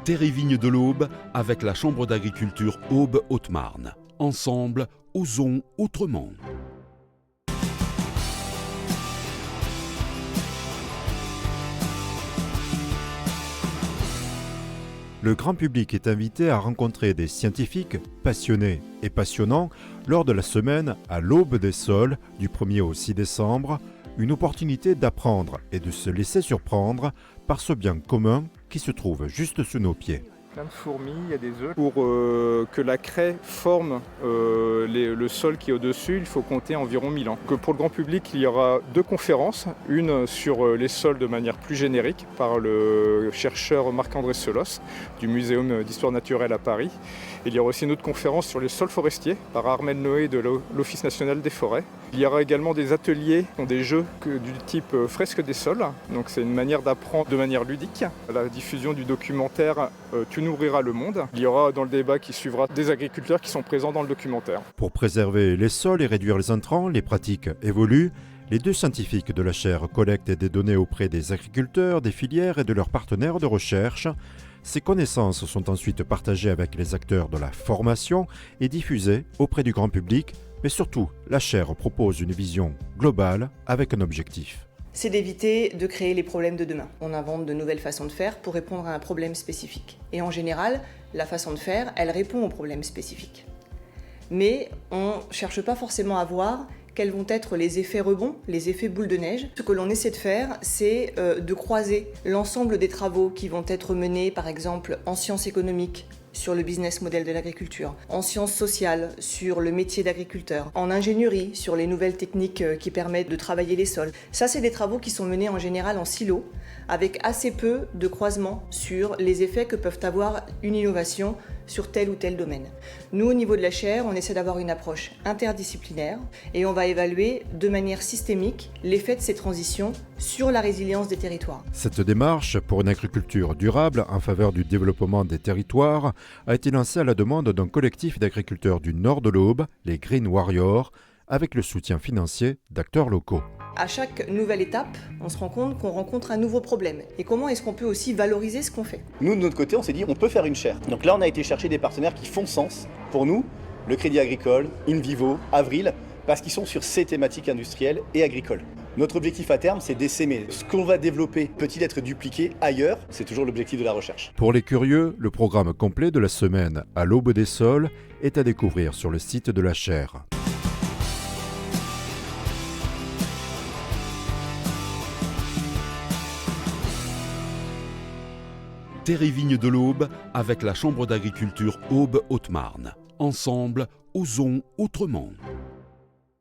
Terre et Vignes de l'Aube avec la Chambre d'agriculture Aube-Haute-Marne. Ensemble, osons autrement. Le grand public est invité à rencontrer des scientifiques passionnés et passionnants lors de la semaine à l'Aube des Sols du 1er au 6 décembre, une opportunité d'apprendre et de se laisser surprendre par ce bien commun qui se trouve juste sous nos pieds. Plein de fourmis, il y a des œufs. Pour que la craie forme le sol qui est au-dessus, il faut compter environ 1000 ans. Que pour le grand public, il y aura 2 conférences, une sur les sols de manière plus générique par le chercheur Marc-André Selos du Muséum d'histoire naturelle à Paris. Il y aura aussi une autre conférence sur les sols forestiers par Armel Noé de l'Office national des forêts. Il y aura également des ateliers, des jeux du type fresque des sols. Donc c'est une manière d'apprendre de manière ludique. La diffusion du documentaire Tu nourriras le monde. Il y aura dans le débat qui suivra des agriculteurs qui sont présents dans le documentaire. Pour préserver les sols et réduire les intrants, les pratiques évoluent. Les 2 scientifiques de la chaire collectent des données auprès des agriculteurs, des filières et de leurs partenaires de recherche. Ces connaissances sont ensuite partagées avec les acteurs de la formation et diffusées auprès du grand public. Mais surtout, la chaire propose une vision globale avec un objectif. C'est d'éviter de créer les problèmes de demain. On invente de nouvelles façons de faire pour répondre à un problème spécifique. Et en général, la façon de faire, elle répond au problème spécifique. Mais on ne cherche pas forcément à voir quels vont être les effets rebonds, les effets boule de neige. Ce que l'on essaie de faire, c'est de croiser l'ensemble des travaux qui vont être menés, par exemple, en sciences économiques, sur le business model de l'agriculture, en sciences sociales, sur le métier d'agriculteur, en ingénierie, sur les nouvelles techniques qui permettent de travailler les sols. Ça, c'est des travaux qui sont menés en général en silo, avec assez peu de croisements sur les effets que peuvent avoir une innovation sur tel ou tel domaine. Nous, au niveau de la chaire, on essaie d'avoir une approche interdisciplinaire et on va évaluer de manière systémique l'effet de ces transitions sur la résilience des territoires. Cette démarche pour une agriculture durable en faveur du développement des territoires a été lancée à la demande d'un collectif d'agriculteurs du nord de l'Aube, les Green Warriors, avec le soutien financier d'acteurs locaux. À chaque nouvelle étape, on se rend compte qu'on rencontre un nouveau problème. Et comment est-ce qu'on peut aussi valoriser ce qu'on fait ? Nous, de notre côté, on s'est dit on peut faire une chaire. Donc là, on a été chercher des partenaires qui font sens pour nous, le Crédit Agricole, InVivo, Avril, parce qu'ils sont sur ces thématiques industrielles et agricoles. Notre objectif à terme, c'est d'essaimer. Ce qu'on va développer peut-il être dupliqué ailleurs ? C'est toujours l'objectif de la recherche. Pour les curieux, le programme complet de la semaine à l'Aube des Sols est à découvrir sur le site de la chaire. Terre et Vignes de l'Aube avec la Chambre d'agriculture Aube-Haute-Marne. Ensemble, osons autrement.